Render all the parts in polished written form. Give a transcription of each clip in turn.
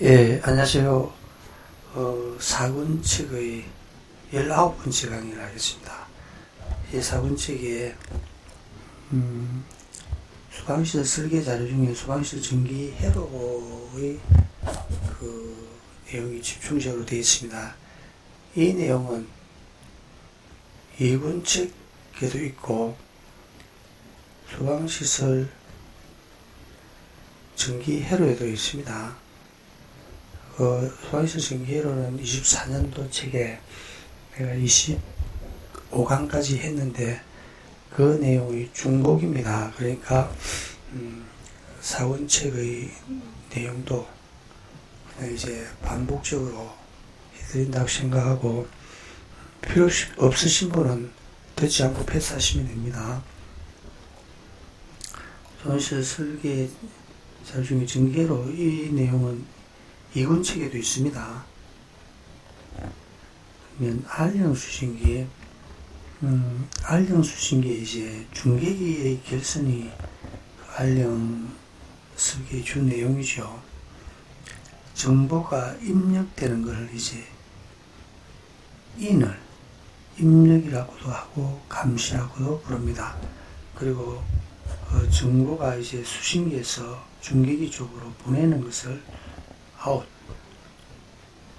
예, 안녕하세요. 사군책의 19번째 강의를 하겠습니다. 이 사군책에, 수방시설 설계 자료 중에 수방시설 전기 회로의 내용이 집중적으로 되어 있습니다. 이 내용은 2권책에도 있고, 수방시설 전기 회로에도 있습니다. 수방시설 전기회로는 24년도 책에 내가 25강까지 했는데 그 내용이 중복입니다. 그러니까 4권책의 내용도 그냥 이제 반복적으로 해드린다고 생각하고 필요 없으신 분은 듣지 않고 패스하시면 됩니다. 수방시설 설계 자료 중에 전기회로 이 내용은 2권책에도 있습니다. 그러면 R형 수신기, R형 수신기에 이제 중계기의 결선이 R형 설계의 주 내용이죠. 정보가 입력되는 것을 이제 인을 입력이라고도 하고 감시라고도 부릅니다. 그리고 정보가 이제 수신기에서 중계기 쪽으로 보내는 것을 아웃,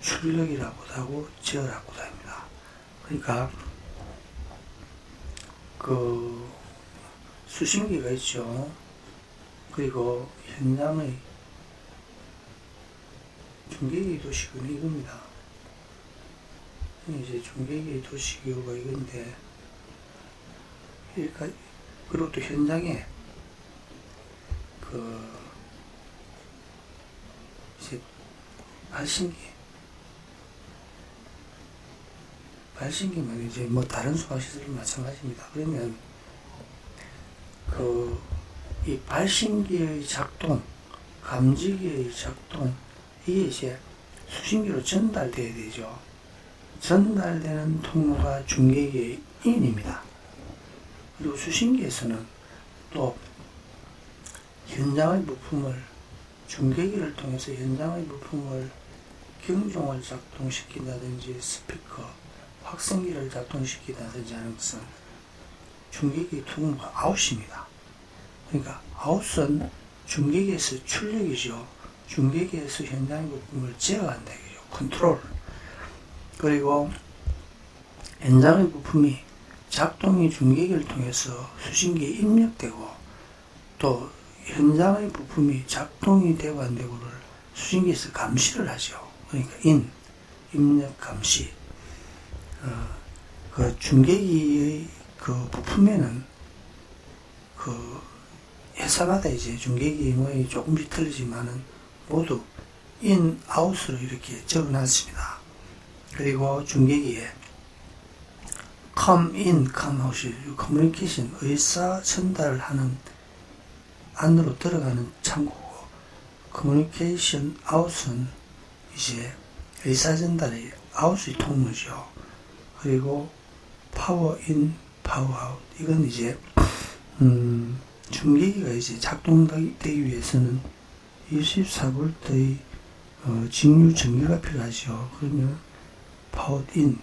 출력이라고도 하고 제어라고도 합니다. 그러니까 수신기가 있죠. 그리고 현장의 중계기 도식은 이겁니다. 이제 중계기 도식이가 이건데, 그러니까 그리고 또 현장에 이제 발신기면 이제 뭐 다른 수방시설도 마찬가지입니다. 그러면 이 발신기의 작동, 감지기의 작동, 이게 이제 수신기로 전달돼야 되죠. 전달되는 통로가 중계기의 인입니다. 그리고 수신기에서는 또 현장의 부품을 중계기를 통해서 현장의 부품을 경종을 작동시킨다든지 스피커, 확성기를 작동시킨다든지 하는 것은 중계기 통로가 아웃입니다. 그러니까 아웃은 중계기에서 출력이죠. 중계기에서 현장의 부품을 제어한다 이거죠. 컨트롤. 그리고 현장의 부품이 작동이 중계기를 통해서 수신기에 입력되고 또 현장의 부품이 작동이 되고 안 되고를 수신기에서 감시를 하죠. 그러니까 입력 감시. 중계기의 부품에는 회사마다 이제 중계기 모양이 조금씩 틀리지만은 모두 아웃으로 이렇게 적어 놨습니다. 그리고 중계기에 come in, come out이 커뮤니케이션, 의사 전달을 하는 안으로 들어가는 창구고, 커뮤니케이션 아웃은 이제 의사 전달의 아웃의 통로죠. 그리고 파워 인, 파워 아웃, 이건 이제 중계기가 이제 작동되기 위해서는 24V의 직류 전기가 필요하죠. 그러면 파워 인,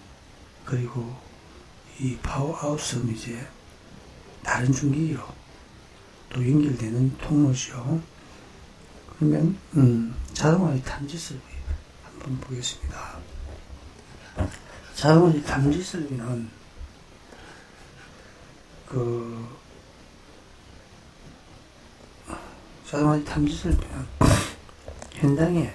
그리고 이 파워 아웃은 이제 다른 중계기로 또 연결되는 통로죠. 그러면 자동화의 탐지 설비 한번 보겠습니다. 자동화의 탐지 설비는 자동화의 탐지 설비는 현장에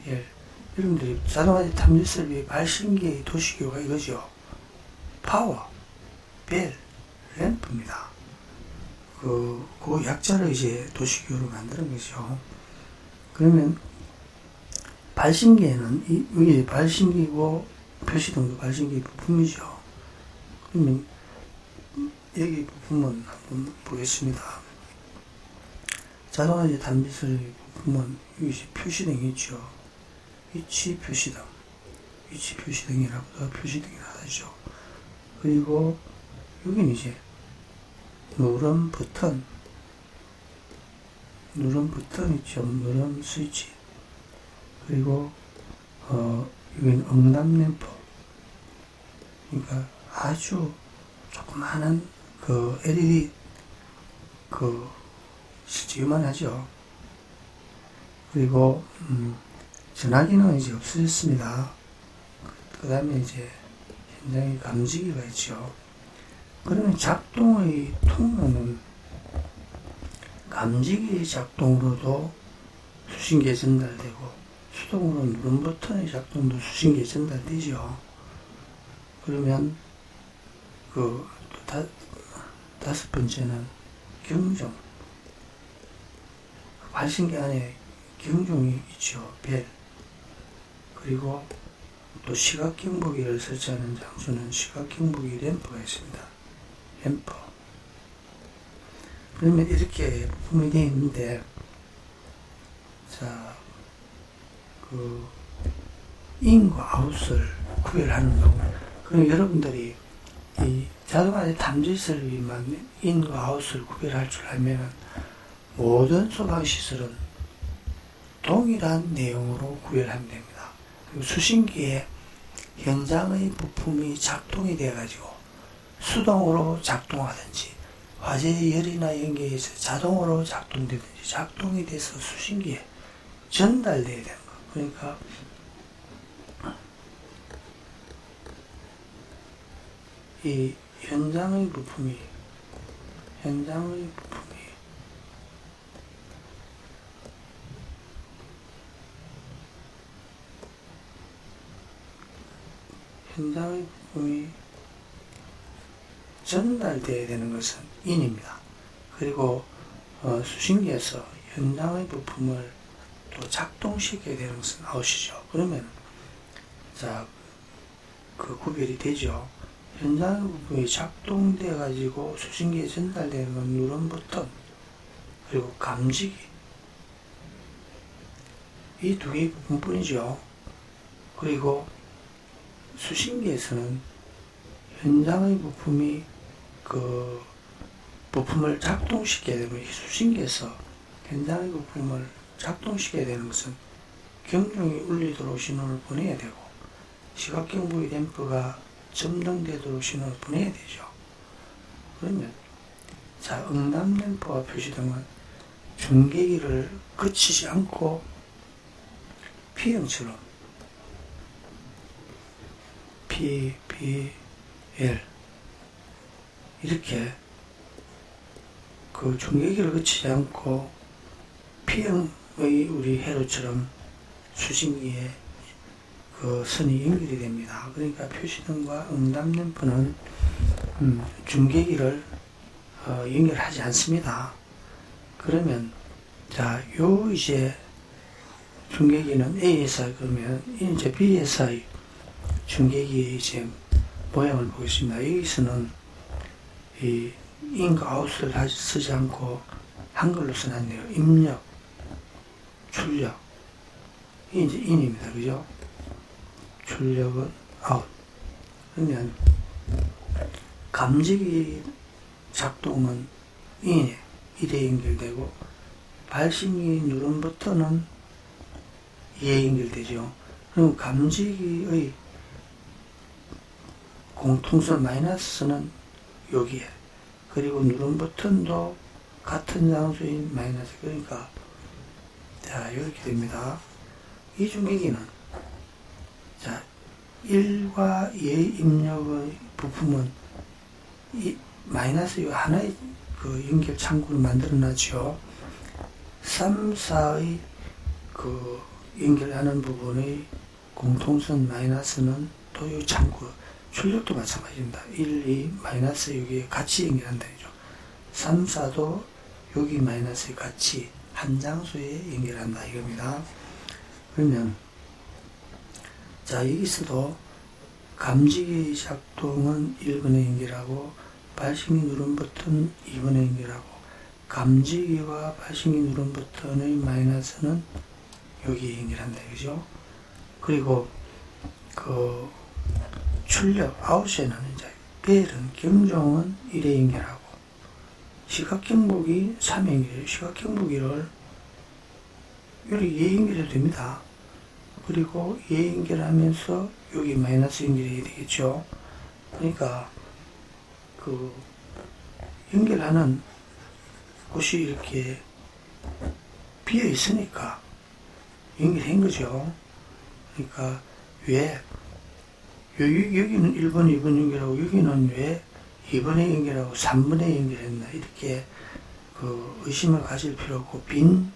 L 여러분들이 자동화의 탐지 설비 발신기의 도식교가 이거죠. 파워, 벨, 램프입니다. 그 약자를 이제 도식교로 만드는 거죠. 그러면 발신기에는 이게 발신기고 표시등도 발신기 부품이죠. 그러면 여기 부품은 한번 보겠습니다. 자동화의 탐지 설비 부품은 여기 표시등이 있죠. 위치 표시등이라고도 표시등이라 하죠. 그리고 여기는 이제 누름 버튼 있죠. 누름 스위치. 그리고 여기는 응답 램프. 그러니까 아주 조그마한 그 LED 실제 요만하죠. 그리고 전화기는 이제 없어졌습니다. 그 다음에 이제 현장에 감지기가 있죠. 그러면 작동의 통로는 감지기 작동으로도 수신기에 전달되고, 수동으로 누름 버튼의 작동도 수신기에 전달되죠. 그러면 다섯 번째는 경종. 발신기 안에 경종이 있죠. 벨. 그리고 또 시각 경보기를 설치하는 장소는 시각 경보기 램프가 있습니다. 램프. 그러면 이렇게 부품이 되어 있는데, 자, 인과 아웃을 구별하는 거. 그럼 여러분들이 이 자동화의 탐지 설비만 인과 아웃을 구별할 줄 알면 모든 소방시설은 동일한 내용으로 구별하면 됩니다. 그리고 수신기에 현장의 부품이 작동이 되어가지고 수동으로 작동하든지 화재 열이나 연기에서 자동으로 작동되든지 작동이 돼서 수신기에 전달돼야 되는 거. 그러니까 이 현장의 부품이 현장의 부품이 전달되어야 되는 것은 인입니다. 그리고 수신기에서 현장의 부품을 또 작동시켜야 되는 것은 아웃이죠. 그러면 자, 그 구별이 되죠. 현장의 부품이 작동돼 가지고 수신기에 전달되는 건 누름 버튼, 그리고 감지기, 이 두 개의 부품뿐이죠. 그리고 수신기에서는 현장의 부품이 그 부품을 작동시켜야 되면, 수신기에서 현장의 부품을 작동시켜야 되는 것은 경종이 울리도록 신호를 보내야 되고, 시각경보기 램프가 점등되도록 신호를 보내야 되죠. 그러면 자, 응답 램프와 표시등은 중계기를 거치지 않고 P형처럼 PBL 이렇게 그 중계기를 거치지 않고 P형의 우리 회로처럼 수신기에 그 선이 연결이 됩니다. 그러니까 표시등과 응답 램프는 중계기를 연결하지 않습니다. 그러면 자, 요 이제 중계기는 ASI, 그러면 이제 BSI 중계기의 이제 모양을 보겠습니다. 여기서는 이 인과 아웃을 쓰지 않고 한글로 써놨네요. 입력, 출력. 이게 이제 인입니다. 그죠? 출력은 아웃. 그러면 감지기 작동은 인에 연결되고, 발신기 누름 버튼은 2에 연결되죠. 그럼 감지기의 공통선 마이너스는 여기에, 그리고 누름 버튼도 같은 장소인 마이너스. 그러니까 자, 이렇게 됩니다. 이 중계기는 자, 1과 2의 입력의 부품은 이 마이너스 요 하나의 그 연결 창구를 만들어 놨죠. 3, 4의 그 연결하는 부분의 공통선 마이너스는 또 이 창구, 출력도 마찬가지입니다. 1, 2 마이너스 여기에 같이 연결한다 이죠. 3, 4도 여기 마이너스에 같이 한 장소에 연결한다 이겁니다. 그러면 자, 여기서도 감지기 작동은 1번에 연결하고, 발신기 누름 버튼 2번에 연결하고, 감지기와 발신기 누름 버튼의 마이너스는 여기에 연결한다 이거죠. 그리고 그 출력 아웃에는 이제 벨은 경종은 1에 연결하고, 시각경보기 3연결이에요. 시각경보기를 여기 얘 연결해도 됩니다. 그리고 얘 연결하면서 여기 마이너스 연결해야 되겠죠. 그러니까 그 연결하는 곳이 이렇게 비어 있으니까 연결한 거죠. 그러니까 왜 여기는 1번, 2번 연결하고 여기는 왜 2번에 연결하고 3번에 연결했나 이렇게 그 의심을 가질 필요 없고 빈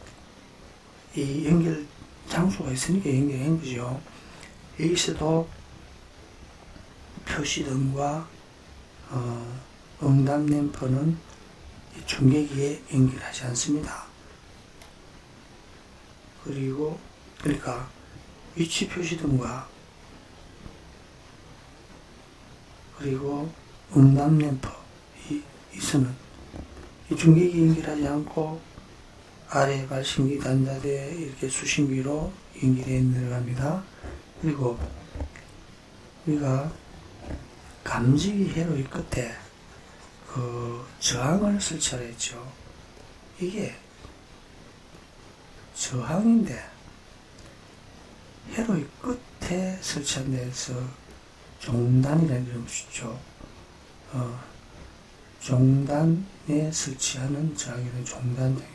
이 연결 장소가 있으니까 연결한 거죠. 여기서도 표시등과 응답 램프는 중계기에 연결하지 않습니다. 그리고 그러니까 위치 표시등과 그리고 응답 램프 이 선은 이 중계기 연결하지 않고 아래 발신기 단자대에 이렇게 수신기로 연결해 내려갑니다. 그리고 우리가 감지기 회로의 끝에 그 저항을 설치하려 했죠. 이게 저항인데 회로의 끝에 설치한 데서 종단이라는 이름을 쓰죠. 종단에 설치하는 저항에는 종단장입니다.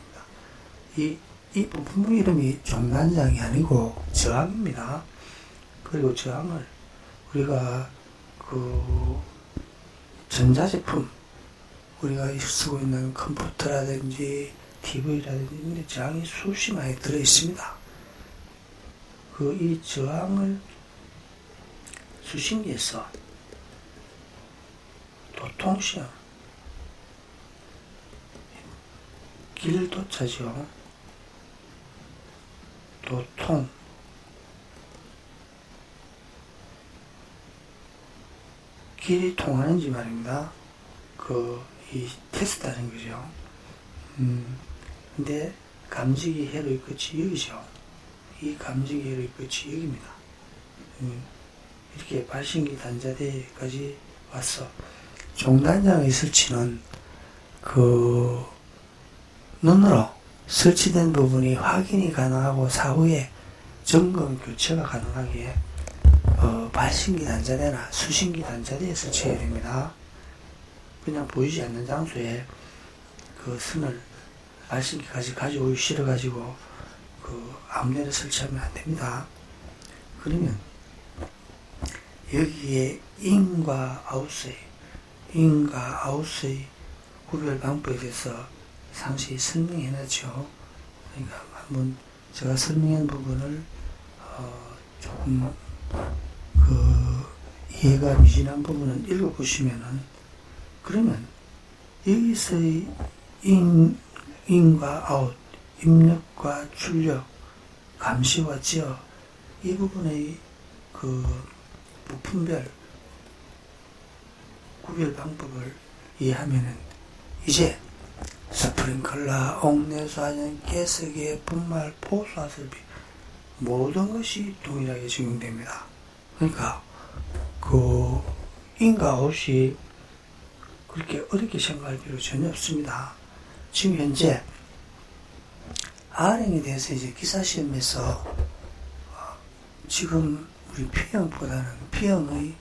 이 부품 이름이 종단장이 아니고 저항입니다. 그리고 저항을 우리가 그 전자제품 우리가 쓰고 있는 컴퓨터라든지 TV라든지 이런 데 저항이 수시 많이 들어 있습니다. 이 저항을 수신기에서 도통시험 길도차죠. 도통 길이 통하는지 말입니다. 이 테스트하는 거죠. 근데 감지기 회로의 끝이 여기죠. 이 감지기 회로의 끝이 여기입니다. 이렇게 발신기 단자대까지 왔어. 종단장의 설치는 눈으로 설치된 부분이 확인이 가능하고 사후에 점검 교체가 가능하게 발신기 단자대나 수신기 단자대에 설치해야 됩니다. 그냥 보이지 않는 장소에 그 선을 발신기까지 가지고 실어가지고 아무데나 설치하면 안 됩니다. 그러면 여기에 인과 아웃의 구별 방법에 대해서 상세히 설명해 놨죠. 그러니까 한번 제가 설명한 부분을 조금 이해가 미진한 부분은 읽어보시면은 그러면 여기서의 인과 아웃, 입력과 출력, 감시와 제어 이 부분의 부품별 구별 방법을 이해하면은 이제 스프링클러, 옥내수화전, 가스기, 분말, 포수화 설비 모든 것이 동일하게 적용됩니다. 그러니까 인과 아웃이 그렇게 어렵게 생각할 필요 전혀 없습니다. 지금 현재 R행에 대해서 이제 기사시험에서 지금 우리 P형보다는 P형의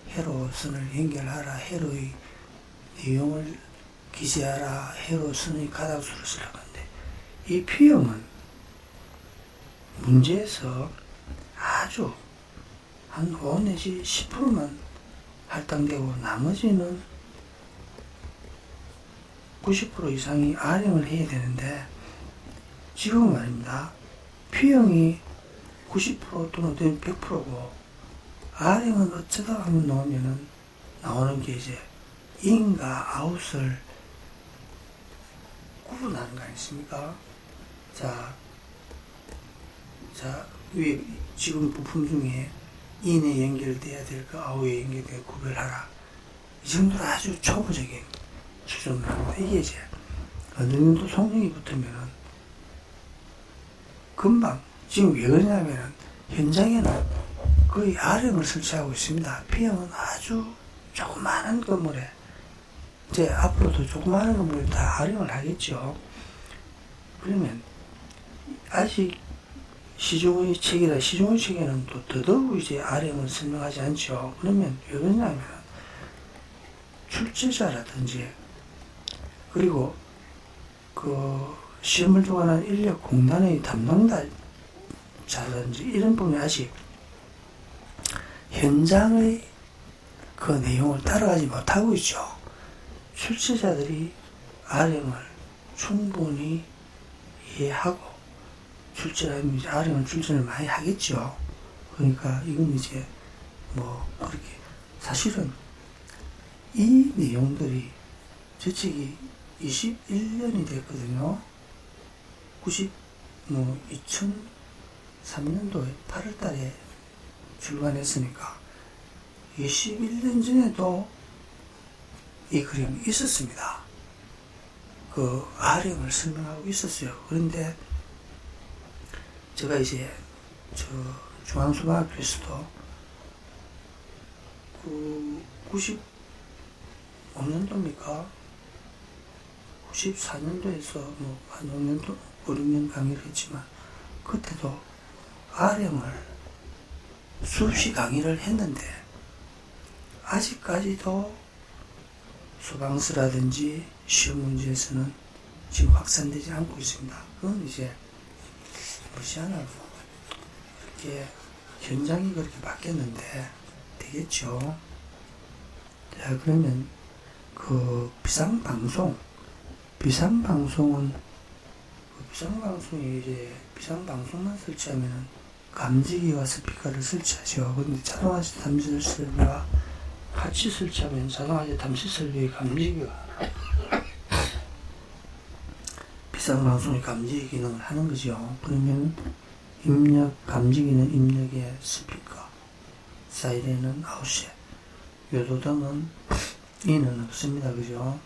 회로선을 연결하라, 회로의 내용을 기재하라, 회로선의 가닥수를 쓰라는데 이 P형은 문제에서 아주 한 5 내지 10%만 할당되고 나머지는 90% 이상이 R형을 해야 되는데 지금 말입니다. P형이 90% 또는 100%고 R형은 어쩌다 한번 넣으면은 나오는 게 이제 인과 아웃을 구분하는 거 아니십니까? 자, 위에 지금 부품 중에 인에 연결돼야 될 거 아웃에 연결돼야 구별하라. 이 정도로 아주 초보적인 수준으로 합니다. 이게 이제 어느 정도 성능이 붙으면은 금방 지금 왜 그러냐면은 현장에는 거의 R형을 설치하고 있습니다. P형은 아주 조그마한 건물에 이제 앞으로도 조그마한 거 다 활용을 하겠죠. 그러면 아직 시중의 책이라 시중의 책에는 또 더더욱 이제 RM을 설명하지 않죠. 그러면 왜 그러냐면 출제자라든지 그리고 그 시험을 주관한 인력공단의 담당자라든지 이런 분이 아직 현장의 그 내용을 따라가지 못하고 있죠. 출제자들이 RM을 충분히 이해하고 출제라면 이제 RM은 출제를 많이 하겠죠. 그러니까 이건 이제 뭐 그렇게 사실은 이 내용들이 제 책이 21년이 됐거든요. 2003년도에 8월 달에 출간했으니까 21년 전에도 이 그림이 있었습니다. 그 RM을 설명하고 있었어요. 그런데 제가 이제 저 중앙수방학교에서도 그 95년도입니까? 94년도에서 뭐 한 5년, 5, 6년 강의를 했지만 그때도 RM을 수없이 강의를 했는데 아직까지도 소방서라든지 시험 문제에서는 지금 확산되지 않고 있습니다. 그건 이제 무시하나고 이렇게 현장이 그렇게 바뀌었는데 되겠죠. 자, 그러면 그 비상방송은 비상방송이 이제 비상방송만 설치하면은 감지기와 스피커를 설치하죠. 근데 자동화재 탐지 설비와 같이 설치하면 자동화재 탐지 설비의 감지기가 비상방송의 감지 기능을 하는 거죠. 그러면 감지기는 입력에 스피커, 사이렌은 아웃셋, 요도등은 이는 없습니다. 그죠?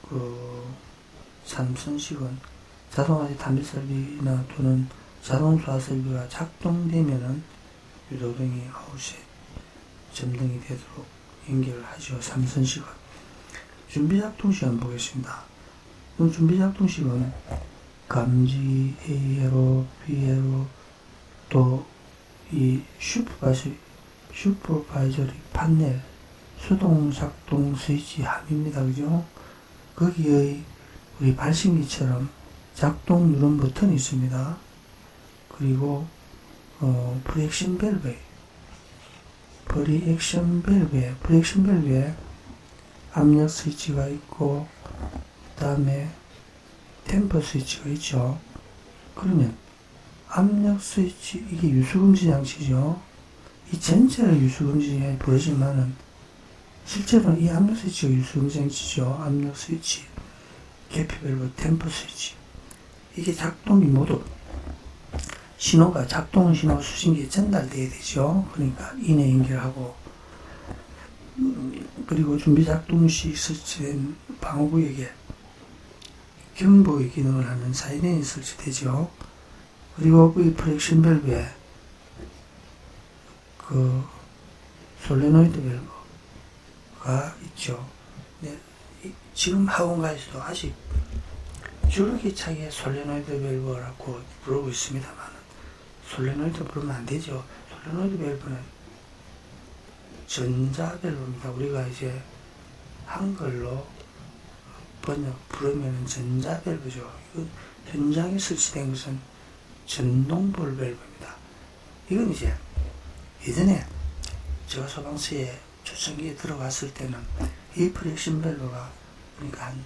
그 삼성식은 자동화재 탐지 설비나 또는 자동수화 설비가 작동되면은 유도등이 아웃셋, 점등이 되도록 연결을 하죠. 삼성식은 준비작동시간 보겠습니다. 그럼 준비작동식은 감지, A로, B로 또 이 슈퍼바이저리 판넬 수동작동 스위치 함입니다. 그죠? 거기에 우리 발신기처럼 작동 누른 버튼이 있습니다. 그리고 프리액션 밸브에 압력 스위치가 있고 그 다음에 템퍼 스위치가 있죠. 그러면 압력 스위치, 이게 유수금지 장치죠. 이 전체를 유수금지 장치 부르지만은 실제로는 이 압력 스위치가 유수금지 장치죠. 압력 스위치, 계피 밸브, 템퍼 스위치. 이게 작동이 모두 신호가 작동 신호 수신기에 전달돼야 되죠. 그러니까 인에 연결하고 그리고 준비 작동 시 설치된 방호구역에 경보의 기능을 하는 사이렌이 설치되죠. 그리고 이 프렉션 밸브에 그 솔레노이드 밸브가 있죠. 네, 지금 학원가에서도 아직 줄기차게 솔레노이드 밸브라고 부르고 있습니다만 솔레노이드 부르면 안 되죠. 솔레노이드 밸브는 전자 밸브입니다. 우리가 이제 한글로 부르면 전자 밸브죠. 현장에 설치된 것은 전동볼 밸브입니다. 이건 이제 예전에 제가 소방서에 초창기에 들어갔을 때는 이 프렉션 밸브가 그러니까 한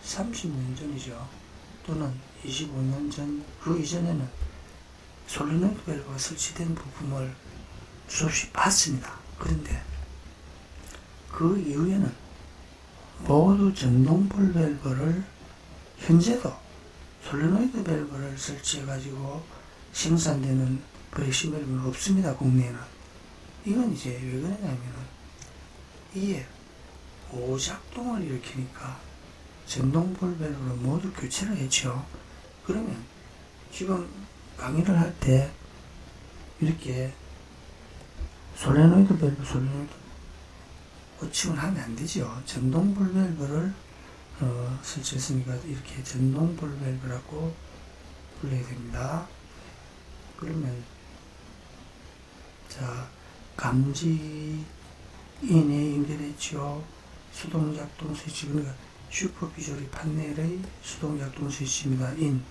30년 전이죠. 또는 25년 전, 그 이전에는 솔레노이드 밸브가 설치된 부품을 수없이 봤습니다. 그런데 그 이후에는 모두 전동볼 밸브를 현재도 솔레노이드 밸브를 설치해가지고 생산되는 프렉션 밸브는 없습니다. 국내에는. 이건 이제 왜 그러냐면은 이게 오작동을 일으키니까 전동볼 밸브를 모두 교체를 했죠. 그러면 지금 강의를 할 때 이렇게 솔레노이드 밸브, 오칭을 하면 안 되죠. 전동볼밸브를 설치했으니까 이렇게 전동볼밸브라고 불러야 됩니다. 그러면 자, 감지 인에 연결했죠. 수동작동 스위치, 그러니까 슈퍼비주얼 판넬의 수동작동 스위치입니다. 인.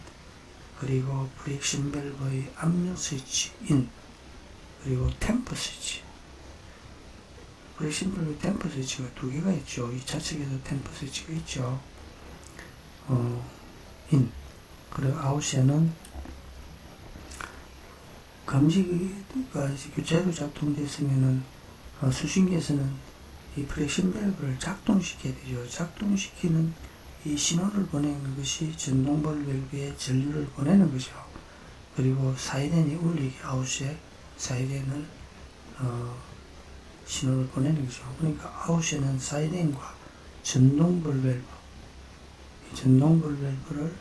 그리고 프릭션 밸브의 압력 스위치 인. 그리고 템퍼 스위치. 프릭션 밸브 템퍼 스위치가 두 개가 있죠. 이 좌측에도 템퍼 스위치가 있죠. 인. 그리고 아웃에는 감지기가 교차로 작동됐으면은 수신기에서는 이 프렉션 밸브를 작동시켜야 되죠. 작동시키는 이 신호를 보내는 것이 전동볼 밸브에 전류를 보내는 거죠. 그리고 사이렌이 울리게 아웃에 사이렌을 신호를 보내는 거죠. 그러니까 아웃에는 사이렌과 전동볼 밸브, 이 전동볼 밸브를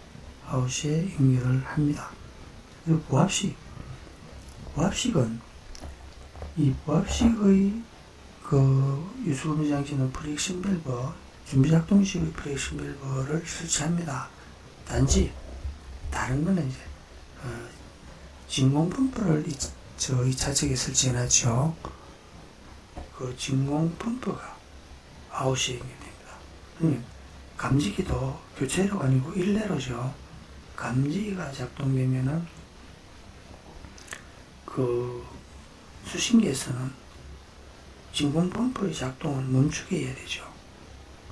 아웃에 연결을 합니다. 그리고 부합식은 이 부합식의 유수검지 장치는 프릭션 밸브, 준비작동식의 프릭션 밸브를 설치합니다. 단지 다른 거는 이제 진공 펌프를 이 좌측에 설치해놨죠. 그 진공 펌프가 아웃에 연결됩니다. 감지기도 교체로 아니고 일례로죠. 감지기가 작동되면은 그 수신기에서는 진공 펌프의 작동을 멈추게 해야 되죠.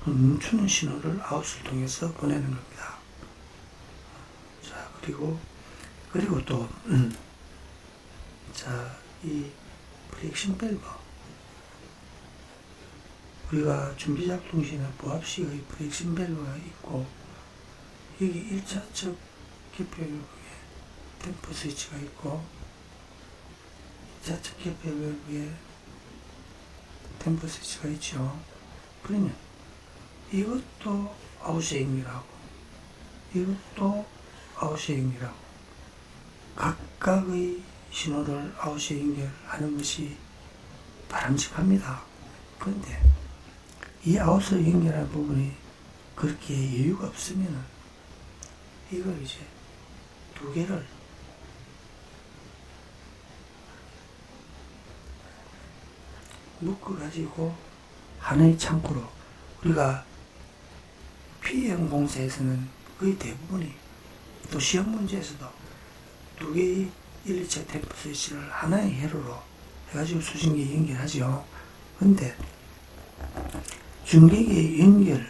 멈추는 신호를 아웃을 통해서 보내는 겁니다. 자, 그리고 또, 자, 이 프릭션 밸브. 우리가 준비작동 시에는 부합식의 프릭션 밸브가 있고, 여기 1차측 개폐밸브에 템퍼 스위치가 있고, 2차측 개폐밸브에 템퍼 스위치가 있죠. 그러면 이것도 아웃에 연결하고 이것도 아웃에 연결하고 각각의 신호를 아웃에 연결하는 것이 바람직합니다. 그런데 이 아웃을 연결할 부분이 그렇게 여유가 없으면 이걸 이제 두 개를 묶어가지고 하나의 창구로, 우리가 P형 공사에서는 거의 대부분이 또 시험 문제에서도 두 개의 1, 2차 템퍼 스위치를 하나의 회로로 해가지고 수신기에 연결하죠. 근데 중계기의 연결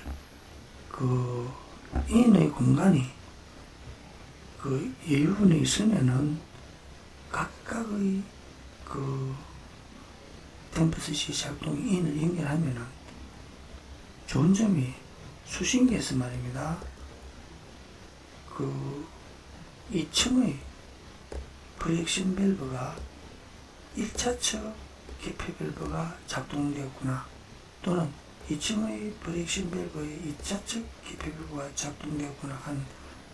인의 공간이 여유분이 있으면은 각각의 템퍼 스위치 작동 인을 연결하면은 좋은 점이 수신기에서 말입니다. 2층의 프릭션 밸브가 1차측 개폐 밸브가 작동되었구나, 또는 2층의 프릭션 밸브의 2차측 개폐 밸브가 작동되었구나 한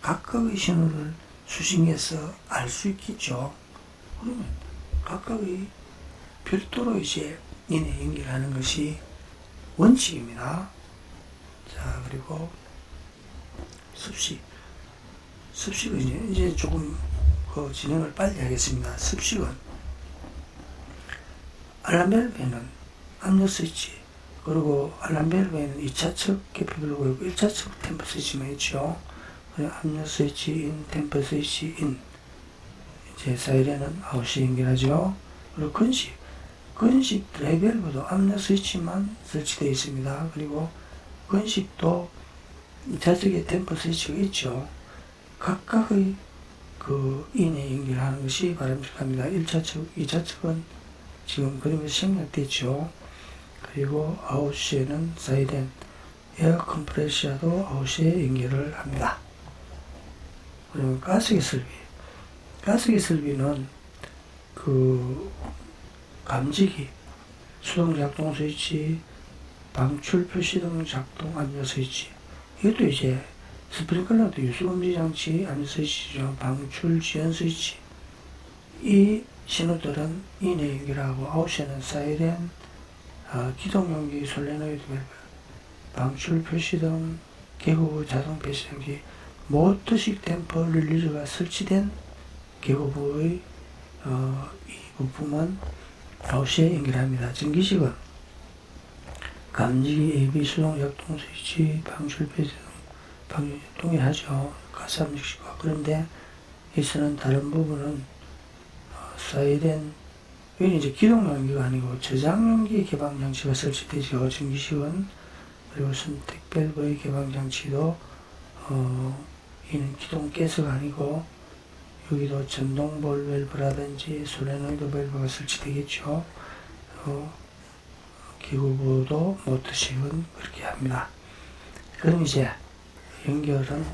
각각의 신호를 수신기에서 알 수 있겠죠. 그러면 각각의 별도로 이제 인에 연결하는 것이 원칙입니다. 자, 그리고 습식은 이제 조금 진행을 빨리 하겠습니다. 습식은 알람밸브에는 압력 스위치, 그리고 알람밸브에는 2차측 개폐밸브가 있고 1차측 템퍼 스위치만 있죠. 압력 스위치 인, 템퍼 스위치 인, 이제 사이렌은 아웃이 연결하죠. 그리고 건식 드라이밸브도 압력 스위치만 설치되어 있습니다. 그리고 건식도 2차측에 템퍼 스위치가 있죠. 각각의 인에 연결하는 것이 바람직합니다. 1차측, 2차측은 지금 그림에서 생략됐죠. 그리고 아웃시에는 사이렌, 에어 컴프레셔도 아웃시에 연결을 합니다. 그리고 가스기설비는 감지기, 수동작동 스위치, 방출 표시등 작동 압력 스위치, 이것도 이제 스프링클러도 유수검지 장치 압력 스위치죠. 방출 지연 스위치, 이 신호들은 인에 연결하고 아웃에는 사이렌, 기동용기, 솔레노이드 밸브, 방출 표시등, 계고부 자동 배수장치, 모터식 댐퍼 릴리즈가 설치된 계고부의 이 부품은 아웃시에 연결합니다. 전기식은 감지기, AV, 수동, 역동 스위치, 방출 배수 등 동일하죠. 가스압력식과. 그런데 여기서는 다른 부분은 사이렌, 여기는 이제 기동용기가 아니고 저장용기 개방장치가 설치되죠. 전기식은. 그리고 선택 밸브의 개방장치도 이는 기동 가스가 아니고 여기도 전동 볼 밸브라든지 솔레노이드 밸브가 설치되겠죠. 기구부도 모터식은 그렇게 합니다. 그럼 이제 연결은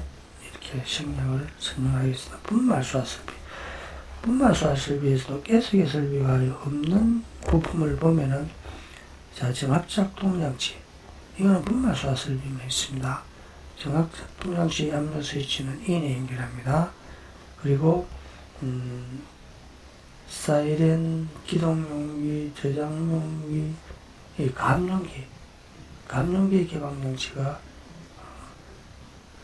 이렇게 생략을 설명하겠습니다. 분말수화 설비. 분말수화 설비에서도 가스 개설비가 없는 부품을 보면은, 자, 정압작동장치. 이거는 분말수화 설비만 있습니다. 정압작동장치 압력 스위치는 인에 연결합니다. 그리고, 사이렌, 기동용기, 저장용기, 이 감용기 개방장치가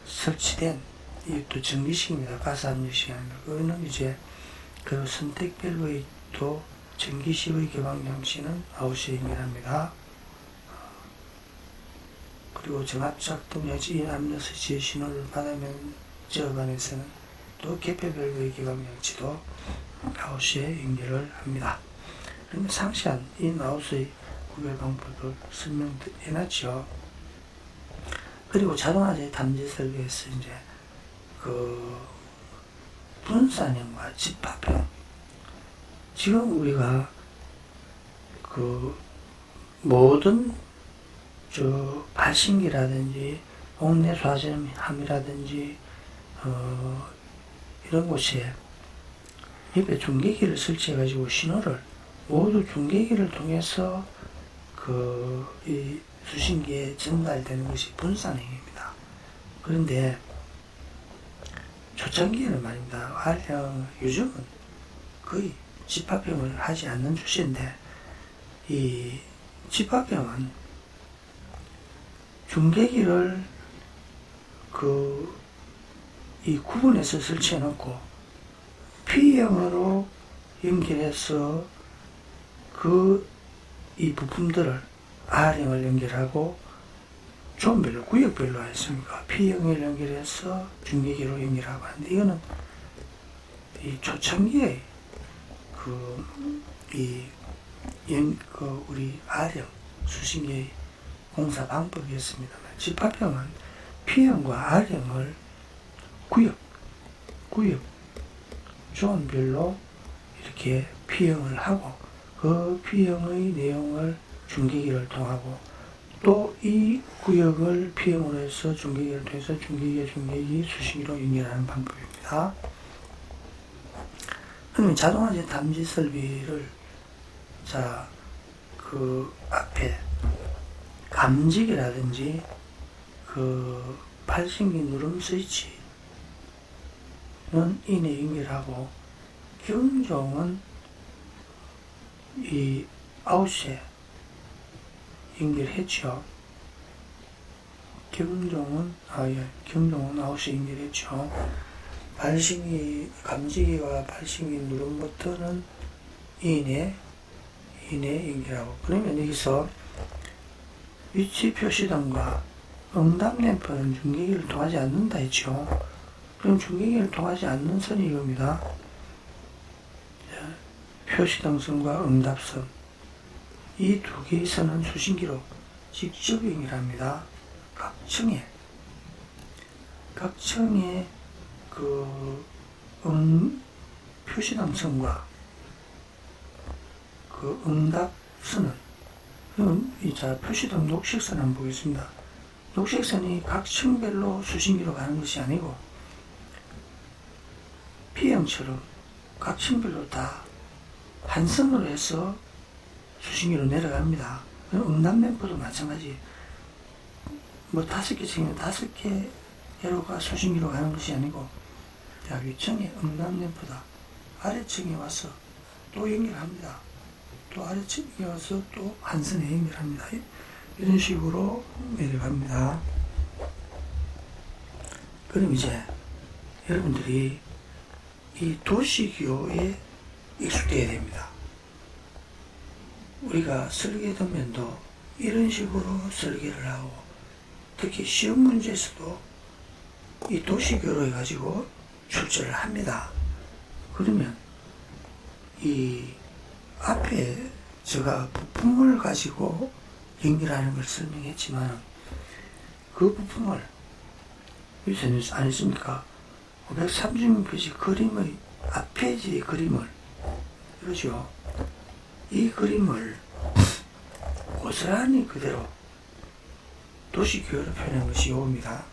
설치된, 이것도 전기식입니다. 가스압력식이 아니라. 그거는 이제, 그 선택 밸브의 또 전기식의 개방장치는 아웃시에 연결합니다. 그리고 정압작동장치 인 압력 스위치의 신호를 받으면 저반에서는 또 개폐 밸브의 개방장치도 아웃시에 연결을 합니다. 그러면 상세한 인 아웃의 구별 방법을 설명해놨죠. 그리고 자동화재 탐지 설비에서 이제 그 분산형과 집합형. 지금 우리가 그 모든 발신기라든지 옥내 수화점함이라든지 이런 곳에 옆에 중계기를 설치해 가지고 신호를 모두 중계기를 통해서 이 수신기에 전달되는 것이 분산형입니다. 그런데 초창기에는 말입니다. 요즘은 거의 집합형을 하지 않는 추세인데, 이 집합형은 중계기를 이 구분해서 설치해 놓고 P형으로 연결해서 이 부품들을 R형을 연결하고 존별로, 구역별로 했습니까? P형을 연결해서 중계기로 연결하고 하는데, 이거는 이 초창기에 우리 R형 수신기의 공사 방법이었습니다만, 집합형은 P형과 R형을 구역, 존별로 이렇게 P형을 하고, 그 P형의 내용을 중계기를 통하고, 또 이 구역을 P형으로 해서 중계기를 통해서 중계기 수신기로 연결하는 방법입니다. 그러면 자동화재 탐지 설비를, 자, 그 앞에 감지기라든지 발신기 누름 스위치는 인에 연결하고, 경종은 이 아웃에 연결했죠. 경종은 아웃에 연결했죠. 감지기와 발신기 누름 버튼은 인에 연결하고, 그러면 여기서 위치 표시등과 응답 램프는 중계기를 통하지 않는다 했죠. 그럼 중계기를 통하지 않는 선이 이겁니다. 표시등선과 응답선, 이 두 개의 선은 수신기로 직접 연결합니다. 각층에 표시등선과 응답선은, 표시등 녹색선 한번 보겠습니다. 녹색선이 각 층별로 수신기로 가는 것이 아니고, P형처럼 각 층별로 다 한 선으로 해서 수신기로 내려갑니다. 응답 램프도 마찬가지. 5개 층이면 5개 회로가 수신기로 가는 것이 아니고, 위층에 응답 램프다. 아래층에 와서 또 연결합니다. 또 아래층에 와서 또 한선에 연결합니다. 이런 식으로 내려갑니다. 그럼 이제 여러분들이 이 도시기호에 익숙해야 됩니다. 우리가 설계도면도 이런 식으로 설계를 하고, 특히 시험 문제에서도 이 도시교로 해가지고 출제를 합니다. 그러면 이 앞에 제가 부품을 가지고 연결하는 걸 설명했지만, 그 부품을 여기서 안 했습니까? 536페이지 그림의 앞페이지의 그림을, 그러죠. 이 그림을 고스란히 그대로 도시교로 표현한 것이 요겁니다.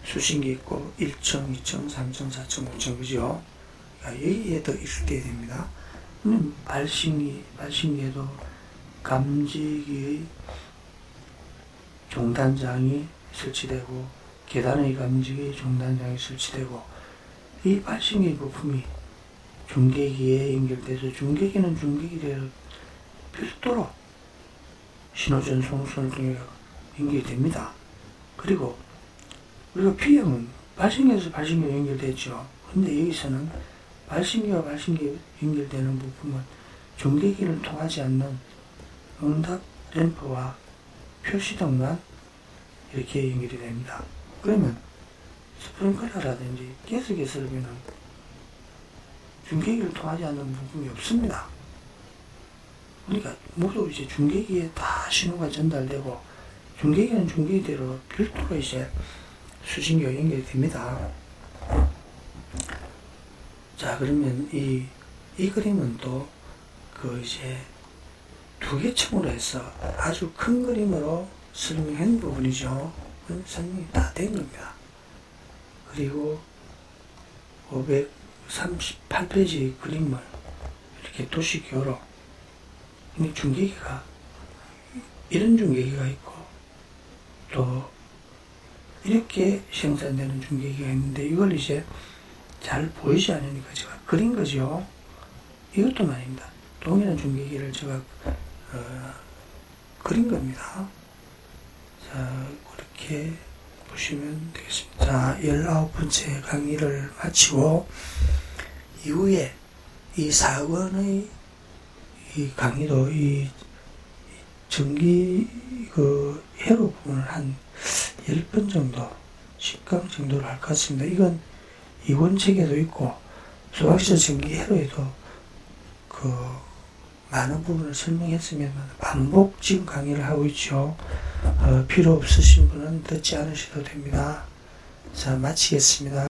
수신기 있고 1층, 2층, 3층, 4층, 5층, 그죠? 여기에 더 익숙해야 됩니다. 발신기에도 감지기의 종단장이 설치되고, 계단의 감지기의 종단장이 설치되고, 이 발신기 부품이 중계기에 연결돼서, 중계기는 중계기대로 별도로 신호전송선을 통해 연결됩니다. 그리고 우리가 P형은 발신기에서 발신기로 연결되죠. 근데 여기서는 발신기와 발신기 연결되는 부품은 중계기를 통하지 않는 응답 램프와 표시등만 이렇게 연결이 됩니다. 그러면 스프링클러라든지 가스기 설비는 중계기를 통하지 않는 부품이 없습니다. 그러니까 모두 이제 중계기에 다 신호가 전달되고, 중계기는 중계기대로 별도로 이제 수신기가 연결이 됩니다. 자, 그러면 이 그림은 또 이제 두 개 층으로 해서 아주 큰 그림으로 설명한 부분이죠. 설명이 다 된 겁니다. 그리고 538페이지 그림을 이렇게 도시교로, 중계기가 이런 중계기가 있고, 또 이렇게 생산되는 중계기가 있는데, 이걸 이제 잘 보이지 않으니까 제가 그린 거죠. 이것도 말입니다. 동일한 중계기를 제가 그린 겁니다. 자, 그렇게 보시면 되겠습니다. 자, 19번째 강의를 마치고 이후에 이 4권의 이 강의도 이 전기 회로 부분을 한 10번 정도, 10강 정도를 할 것 같습니다. 이건 이권 책에도 있고, 수학시설 전기 회로에도 많은 부분을 설명했으면 반복 지금 강의를 하고 있죠. 필요 없으신 분은 듣지 않으셔도 됩니다. 자, 마치겠습니다.